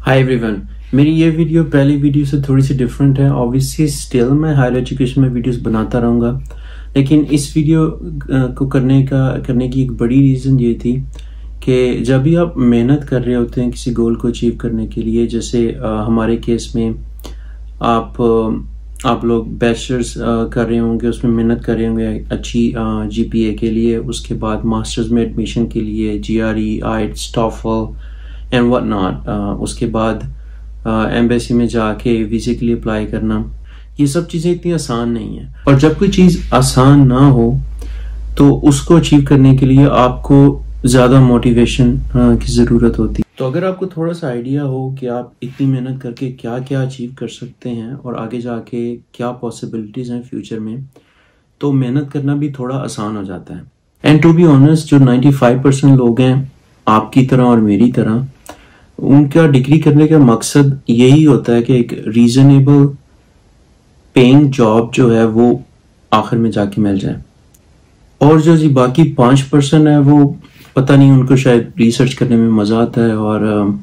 Hi everyone, मेरी ये video पहली वीडियो से थोड़ी सी डिफरेंट है। ऑब्वियसली स्टिल मैं हायर एजुकेशन में वीडियोस बनाता रहूँगा, लेकिन इस वीडियो को करने की एक बड़ी रीज़न ये थी कि जब भी आप मेहनत कर रहे होते हैं किसी गोल को अचीव करने के लिए, जैसे हमारे केस में आप लोग बैचलर्स कर रहे होंगे, उसमें मेहनत कर रहे होंगे अच्छी जीपीए के लिए, उसके बाद मास्टर्स में एडमिशन के लिए GRE, IELTS, TOEFL and what not, उसके बाद एम्बेसी में जाके वीज़े के लिए अप्लाई करना। ये सब चीज़ें इतनी आसान नहीं है, और जब कोई चीज़ आसान ना हो तो उसको अचीव करने के लिए आपको ज़्यादा मोटिवेशन की ज़रूरत होती है। तो अगर आपको थोड़ा सा आइडिया हो कि आप इतनी मेहनत करके क्या क्या अचीव कर सकते हैं और आगे जाके क्या पॉसिबिलिटीज़ हैं फ्यूचर में, तो मेहनत करना भी थोड़ा आसान हो जाता है। एंड टू बी ऑनेस्ट, जो 95% लोग हैं आपकी तरह और मेरी तरह, उनका डिग्री करने का मकसद यही होता है कि एक रीजनेबल पेइंग जॉब जो है वो आखिर में जाके मिल जाए। और जो जी बाकी 5% है, वो पता नहीं, उनको शायद रिसर्च करने में मज़ा आता है और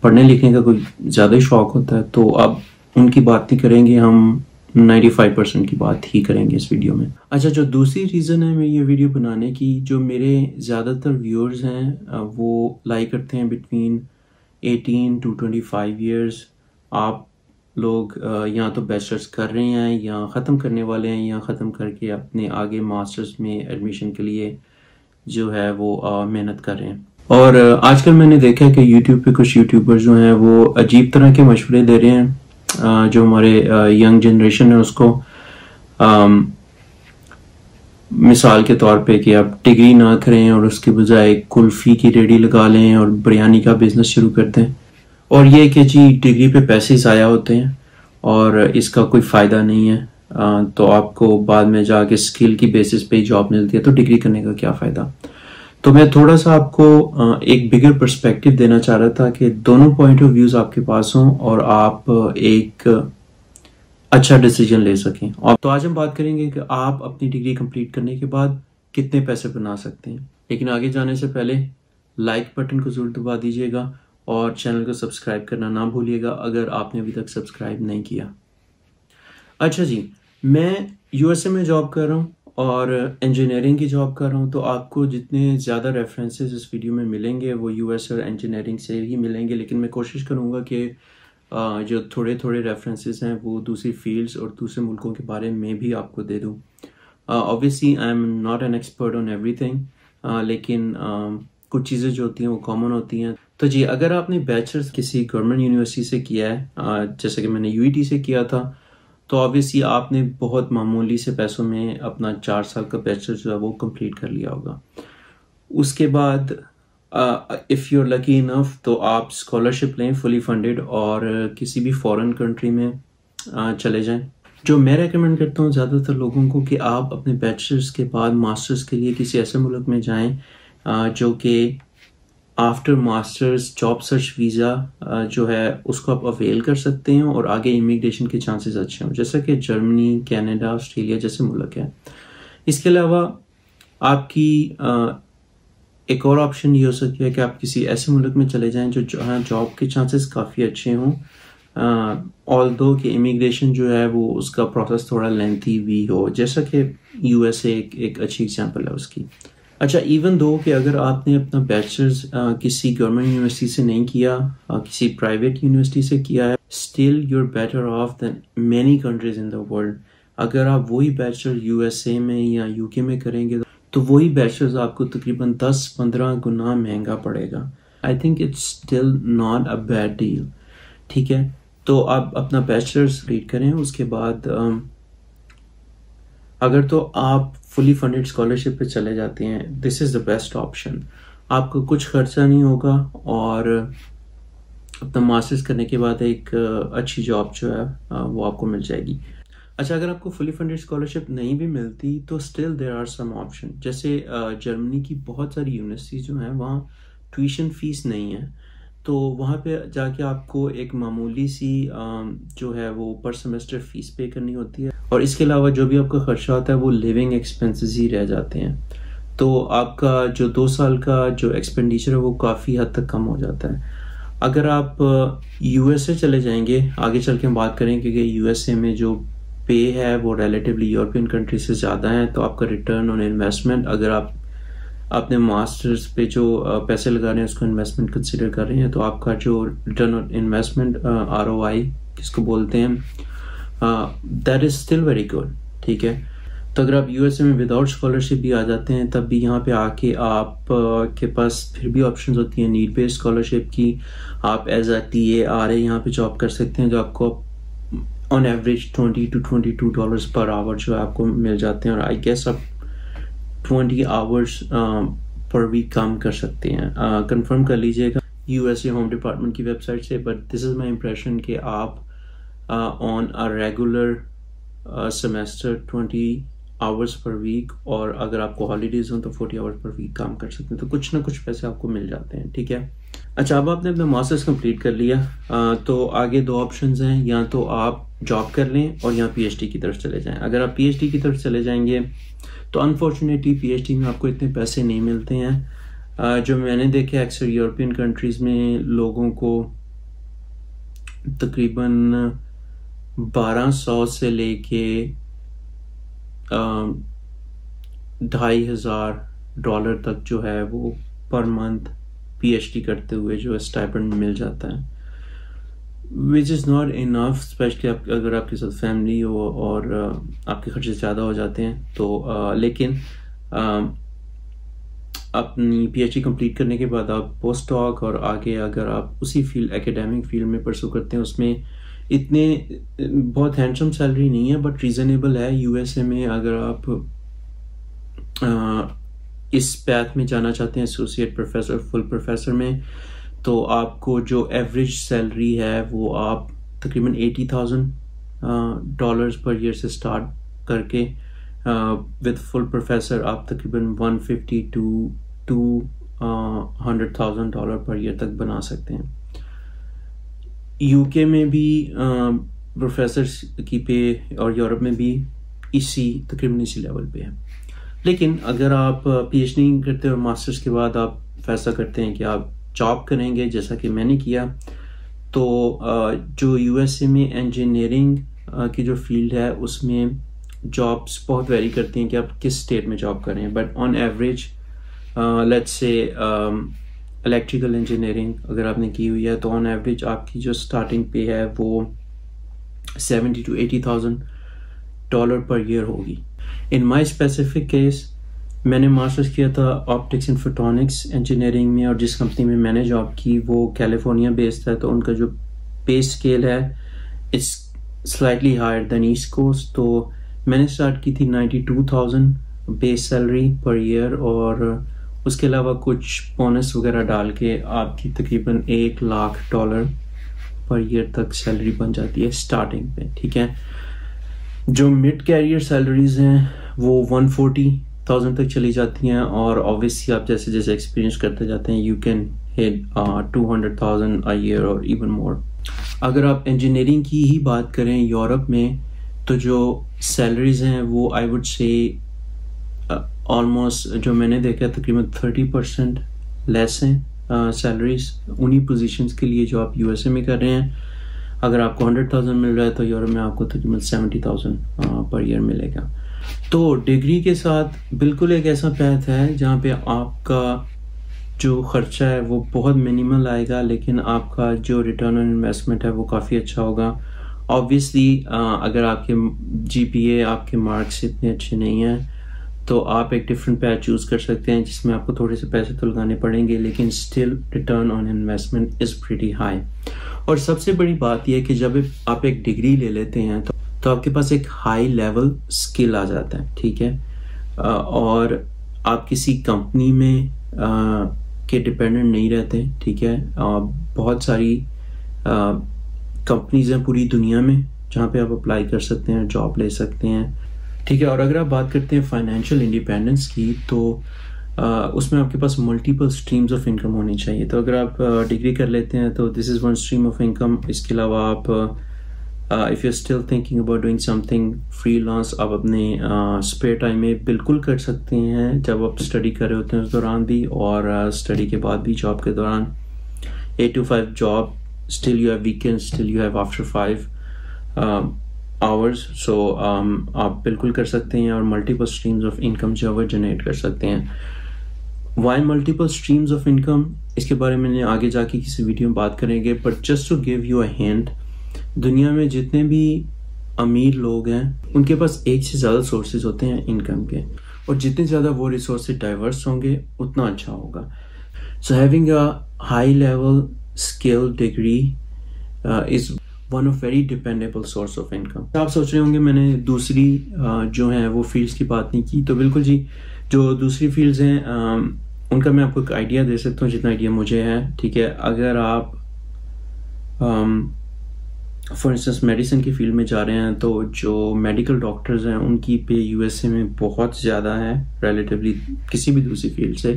पढ़ने लिखने का कोई ज़्यादा ही शौक होता है। तो अब उनकी बात नहीं करेंगे, हम 95% की बात ही करेंगे इस वीडियो में। अच्छा, जो दूसरी रीज़न है मेरी ये वीडियो बनाने की, जो मेरे ज़्यादातर व्यूअर्स हैं वो लाइक करते हैं बिटवीन 18 to 25 ईयर्स। आप लोग या तो बैचलर्स कर रहे हैं या ख़त्म करने वाले हैं, या ख़त्म करके अपने आगे मास्टर्स में एडमिशन के लिए जो है वो मेहनत कर रहे हैं। और आजकल मैंने देखा है कि यूट्यूब पे कुछ यूट्यूबर्स जो हैं वो अजीब तरह के मशवरे दे रहे हैं जो हमारे यंग जनरेशन है उसको। मिसाल के तौर पे कि आप डिग्री ना करें और उसके बजाय कुल्फ़ी की रेडी लगा लें और बिरयानी का बिजनेस शुरू करते हैं, और ये कि जी डिग्री पे पैसे ज़ाया होते हैं और इसका कोई फ़ायदा नहीं है, तो आपको बाद में जाके स्किल की बेसिस पे ही जॉब मिलती है, तो डिग्री करने का क्या फ़ायदा। तो मैं थोड़ा सा आपको एक बिगर पर्सपेक्टिव देना चाह रहा था कि दोनों पॉइंट ऑफ व्यूज़ आपके पास हों और आप एक अच्छा डिसीजन ले सकें। और तो आज हम बात करेंगे कि आप अपनी डिग्री कंप्लीट करने के बाद कितने पैसे बना सकते हैं। लेकिन आगे जाने से पहले लाइक बटन को जरूर दबा दीजिएगा और चैनल को सब्सक्राइब करना ना भूलिएगा अगर आपने अभी तक सब्सक्राइब नहीं किया। अच्छा जी, मैं यूएसए में जॉब कर रहा हूँ और इंजीनियरिंग की जॉब कर रहा हूँ, तो आपको जितने ज़्यादा रेफरेंसेस इस वीडियो में मिलेंगे वो यूएस और इंजीनियरिंग से ही मिलेंगे, लेकिन मैं कोशिश करूँगा कि जो थोड़े थोड़े रेफरेंसेस हैं वो दूसरी फील्ड्स और दूसरे मुल्कों के बारे में भी आपको दे दूँ। Obviously I am not an expert on everything, लेकिन कुछ चीज़ें जो होती हैं वो कॉमन होती हैं। तो जी, अगर आपने बैचलर्स किसी गवर्नमेंट यूनिवर्सिटी से किया है, जैसे कि मैंने यूईटी से किया था, तो ऑब्वियसली आपने बहुत मामूली से पैसों में अपना 4 साल का बैचलर्स जो है वो कंप्लीट कर लिया होगा। उसके बाद if you are lucky enough तो आप स्कॉलरशिप लें फुली फंडेड और किसी भी फॉरेन कंट्री में चले जाएं। जो मैं रेकमेंड करता हूँ ज़्यादातर लोगों को कि आप अपने बैचलर्स के बाद मास्टर्स के लिए किसी ऐसे मुल्क में जाएं जो कि after masters job search visa जो है उसको आप अवेल कर सकते हैं और आगे इमिग्रेशन के चांसेस अच्छे हों, जैसा कि जर्मनी, कनाडा, ऑस्ट्रेलिया जैसे मुल्क हैं। इसके अलावा आपकी एक और ऑप्शन ये हो सकती है कि आप किसी ऐसे मुल्क में चले जाएं जो जहाँ जॉब के चांसेस काफ़ी अच्छे हों, ऑल्दो कि इमिग्रेशन जो है वो उसका प्रोसेस थोड़ा लेंथी भी हो, जैसा कि यूएसए एक अच्छी एग्जांपल है उसकी। अच्छा, इवन दो कि अगर आपने अपना बैचलर्स किसी गवर्नमेंट यूनिवर्सिटी से नहीं किया, किसी प्राइवेट यूनिवर्सिटी से किया है, still you're better off than many countries in the world. अगर आप वही बैचलर यूएसए में या यूके में करेंगे तो वही बैचलर्स आपको तकरीबन 10-15 गुना महंगा पड़ेगा। I think it's still not a bad deal, ठीक है। तो आप अपना बैचलर्स रीड करें, उसके बाद अगर तो आप फुली फंडेड स्कॉलरशिप पे चले जाते हैं, this is the best option. आपको कुछ खर्चा नहीं होगा और अपना मास्टर्स करने के बाद एक अच्छी जॉब जो है वो आपको मिल जाएगी। अच्छा, अगर आपको फुली फंडेड स्कॉलरशिप नहीं भी मिलती तो still there are some option, जैसे जर्मनी की बहुत सारी यूनिवर्सिटीज़ जो हैं वहाँ ट्यूशन फीस नहीं है, तो वहाँ पे जाके आपको एक मामूली सी जो है वो पर सेमेस्टर फीस पे करनी होती है, और इसके अलावा जो भी आपका खर्चा होता है वो लिविंग एक्सपेंसेस ही रह जाते हैं। तो आपका जो 2 साल का जो एक्सपेंडिचर है वो काफ़ी हद तक कम हो जाता है। अगर आप यूएसए चले जाएंगे, आगे चल के हम बात करेंगे कि यूएसए में जो पे है वो रिलेटिवली यूरोपियन कंट्री से ज़्यादा है, तो आपका रिटर्न ऑन इन्वेस्टमेंट, अगर आप अपने मास्टर्स पे जो पैसे लगा रहे हैं उसको इन्वेस्टमेंट कंसिडर कर रहे हैं, तो आपका जो रिटर्न ऑन इन्वेस्टमेंट ROI किसको बोलते हैं, that is still very good. ठीक है, तो अगर आप यूएसए में विदाउट स्कॉलरशिप भी आ जाते हैं तब भी यहाँ पे आके आप के पास फिर भी ऑप्शंस होती हैं नीड बेस्ड स्कॉलरशिप की। आप एज अ TARA यहाँ पे जॉब कर सकते हैं, जो आपको on average $20 to $22 per hour जो है आपको मिल जाते हैं, और आई गेस आप 20 आवर्स पर वीक काम कर सकते हैं। कंफर्म कर लीजिएगा यूएसए होम डिपार्टमेंट की वेबसाइट से, but this is my impression कि आप on a regular semester 20 hours per week, और अगर आपको हॉलीडेज हो तो 40 आवर्स पर वीक काम कर सकते हैं, तो कुछ ना कुछ पैसे आपको मिल जाते हैं। ठीक है, अच्छा, अब आपने अपना मास्टर्स कंप्लीट कर लिया, तो आगे दो ऑप्शंस हैं, या तो आप जॉब कर लें और या PhD की तरफ चले जाएं। अगर आप PhD की तरफ चले जाएंगे तो अनफॉर्चुनेटली PhD में आपको इतने पैसे नहीं मिलते हैं। जो मैंने देखे अक्सर यूरोपियन कंट्रीज में लोगों को तकरीबन 1200 से लेके $2,500 तक जो है वो पर मंथ PhD करते हुए जो है स्टाइपेंड मिल जाता है, which is not enough, specially अगर आपके साथ फैमिली हो और आपके खर्चे ज़्यादा हो जाते हैं तो लेकिन अपनी PhD कंप्लीट करने के बाद आप पोस्ट डॉक और आगे अगर आप उसी फील्ड एकेडमिक फील्ड में परसू करते हैं, उसमें इतने बहुत हैंडसम सैलरी नहीं है बट रीजनेबल है। यूएसए में अगर आप इस पैथ में जाना चाहते हैं एसोसिएट प्रोफेसर, फुल प्रोफेसर में, तो आपको जो एवरेज सैलरी है वो आप तकरीबन $80,000 पर ईयर से स्टार्ट करके विद फुल प्रोफेसर आप तकरीबन $150,000 to $200,000 पर ईयर तक बना सकते हैं। यूके में भी प्रोफेसर की पे और यूरोप में भी तकरीबन इसी लेवल पे है। लेकिन अगर आप PhD करते हैं और मास्टर्स के बाद आप फैसला करते हैं कि आप जॉब करेंगे, जैसा कि मैंने किया, तो जो यूएसए में इंजीनियरिंग की जो फील्ड है उसमें जॉब्स बहुत वेरी करती हैं कि आप किस स्टेट में जॉब कर रहे हैं, but on average let's say electrical engineering अगर आपने की हुई है तो ऑन एवरेज आपकी जो स्टार्टिंग पे है वो $70,000 to $80,000 पर ईयर होगी। इन माई स्पेसिफिक केस मैंने मास्टर्स किया था ऑप्टिक्स एंड फोटोनिक्स इंजीनियरिंग में, और जिस कंपनी में मैंने जॉब की वो कैलिफोर्निया बेस्ड है, तो उनका जो पे स्केल है it's slightly higher than East Coast. तो मैंने स्टार्ट की थी 92,000 बेस सैलरी पर ईयर, और उसके अलावा कुछ बोनस वगैरह डाल के आपकी तकरीबन $1,00,000 पर ईयर तक सैलरी बन जाती है स्टार्टिंग पे। ठीक है, जो मिड कैरियर सैलरीज हैं वो 140,000 तक चली जाती हैं, और ऑब्वियसली आप जैसे जैसे एक्सपीरियंस करते जाते हैं you can hit 200,000 a year और इवन मोर। अगर आप इंजीनियरिंग की ही बात करें यूरोप में, तो जो सैलरीज हैं वो आई वुड से ऑलमोस्ट जो मैंने देखा तकरीबन 30% लेस हैं सैलरीज उन्हीं पोजीशंस के लिए जो आप यूएसए में कर रहे हैं। अगर आपको 100,000 मिल रहा है तो यूरोप में आपको तकरीबन 70,000 पर ईयर मिलेगा। तो डिग्री के साथ बिल्कुल एक ऐसा पैथ है जहाँ पे आपका जो खर्चा है वो बहुत मिनिमल आएगा, लेकिन आपका जो रिटर्न ऑन इन्वेस्टमेंट है वो काफ़ी अच्छा होगा। ऑब्वियसली अगर आपके GPA आपके मार्क्स इतने अच्छे नहीं हैं तो आप एक डिफरेंट पैथ चूज कर सकते हैं जिसमें आपको थोड़े से पैसे तो लगाने पड़ेंगे, लेकिन still return on investment is pretty high. और सबसे बड़ी बात यह है कि जब आप एक डिग्री ले लेते हैं तो आपके पास एक हाई लेवल स्किल आ जाता है। ठीक है, और आप किसी कंपनी में के डिपेंडेंट नहीं रहते। ठीक है, बहुत सारी कंपनीज हैं पूरी दुनिया में जहाँ पे आप अप्लाई कर सकते हैं, जॉब ले सकते हैं। ठीक है, और अगर आप बात करते हैं फाइनेंशियल इंडिपेंडेंस की, तो उसमें आपके पास मल्टीपल स्ट्रीम्स ऑफ इनकम होनी चाहिए। तो अगर आप डिग्री कर लेते हैं तो this is one stream of income. इसके अलावा आप if you still thinking about doing something freelance, आप अपने स्पेयर टाइम में बिल्कुल कर सकते हैं, जब आप स्टडी कर रहे होते हैं उस दौरान भी और स्टडी के बाद भी जॉब के दौरान। 8 to 5 job, still you have weekends, still you have after 5 hours. So आप बिल्कुल कर सकते हैं और मल्टीपल स्ट्रीम्स ऑफ इनकम जो है वो जनरेट कर सकते हैं. Why multiple streams of income, इसके बारे में आगे जाके किसी वीडियो में बात करेंगे. But just to give you a hint, दुनिया में जितने भी अमीर लोग हैं उनके पास एक से ज़्यादा सोर्सेज होते हैं इनकम के, और जितने ज़्यादा वो रिसोर्सेज डाइवर्स होंगे उतना अच्छा होगा. So having a high level skill degree is one of very dependable source of income. आप सोच रहे होंगे मैंने दूसरी जो है वो फील्ड्स की बात नहीं की. तो बिल्कुल जी, जो दूसरी फील्ड्स हैं उनका मैं आपको एक आइडिया दे सकता हूँ, जितना आइडिया मुझे है. ठीक है, अगर आप फॉर इंस्टेंस मेडिसिन की फील्ड में जा रहे हैं तो जो मेडिकल डॉक्टर्स हैं उनकी पे यूएसए में बहुत ज़्यादा है रिलेटिवली किसी भी दूसरी फील्ड से.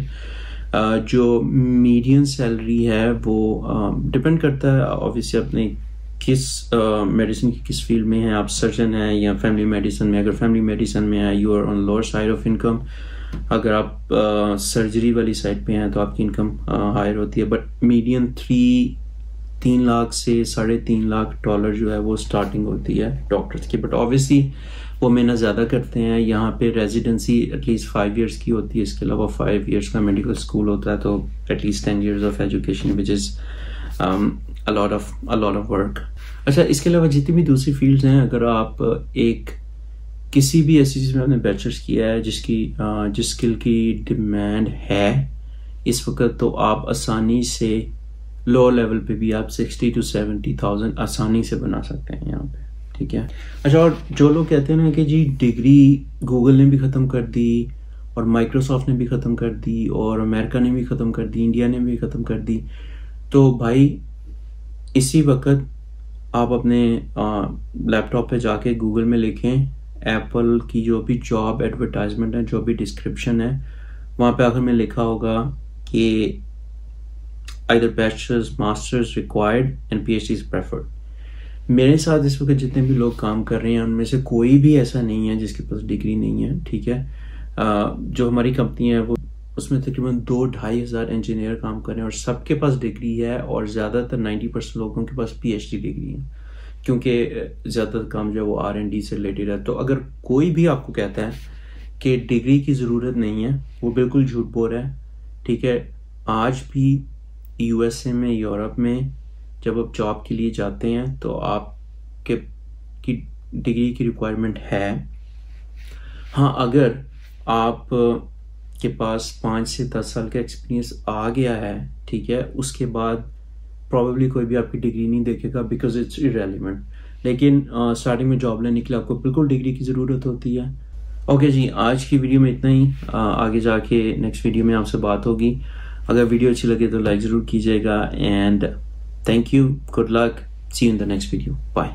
जो मीडियन सैलरी है वो डिपेंड करता है ऑब्वियसली अपने किस मेडिसिन की किस फील्ड में है. आप सर्जन हैं या फैमिली मेडिसिन में. अगर फैमिली मेडिसिन में है you are on lower side of income. अगर आप सर्जरी वाली साइड पे हैं तो आपकी इनकम हायर होती है. बट मीडियन 3 लाख से $3.5 लाख जो है वो स्टार्टिंग होती है डॉक्टर्स की. बट ऑब्वियसली वो मेहनत ज़्यादा करते हैं. यहाँ पे रेजिडेंसी एटलीस्ट 5 years की होती है. इसके अलावा 5 years का मेडिकल स्कूल होता है. तो at least 10 years of education which is a lot of work. अच्छा, इसके अलावा जितनी भी दूसरी फील्ड्स हैं, अगर आप एक किसी भी ऐसी चीज़ में आपने बैचलर्स किया है जिस स्किल की डिमांड है इस वक्त, तो आप आसानी से लो लेवल पे भी आप 60 to 70,000 आसानी से बना सकते हैं यहाँ पे. ठीक है. अच्छा, और जो लोग कहते हैं ना कि जी डिग्री गूगल ने भी ख़त्म कर दी और माइक्रोसॉफ्ट ने भी ख़त्म कर दी और अमेरिका ने भी ख़त्म कर दी, इंडिया ने भी ख़त्म कर दी, तो भाई इसी वक्त आप अपने लैपटॉप पे जाके गूगल में लिखें एप्पल की जो भी जॉब एडवर्टाइजमेंट है, जो भी डिस्क्रिप्शन है, वहाँ पे आखिर में लिखा होगा कि either bachelor's, master's required and PhD is preferred. मेरे साथ इस वक्त जितने भी लोग काम कर रहे हैं उनमें से कोई भी ऐसा नहीं है जिसके पास डिग्री नहीं है. ठीक है. जो हमारी कंपनी है वो उसमें तकरीबन 2-2.5 हज़ार इंजीनियर काम कर रहे हैं और सबके पास डिग्री है, और ज़्यादातर 90% लोगों के पास PhD डिग्री है, क्योंकि ज़्यादातर काम जो है वो R&D से रिलेटेड है. तो अगर कोई भी आपको कहता है कि डिग्री की ज़रूरत नहीं है, वो बिल्कुल झूठ बोल रहा है. ठीक है. आज भी यूएसए में, यूरोप में जब आप जॉब के लिए जाते हैं तो आपके की डिग्री की रिक्वायरमेंट है. हाँ, अगर आप के पास 5 से 10 साल का एक्सपीरियंस आ गया है, ठीक है, उसके बाद प्रॉब्ली कोई भी आपकी डिग्री नहीं देखेगा बिकॉज इट्स इररेलेवेंट. लेकिन स्टार्टिंग में जॉब लेने के लिए आपको बिल्कुल डिग्री की ज़रूरत होती है. ओके जी, आज की वीडियो में इतना ही. आगे जाके नेक्स्ट वीडियो में आपसे बात होगी. अगर वीडियो अच्छी लगे तो लाइक ज़रूर कीजिएगा. And thank you, good luck, see you in the next video, bye.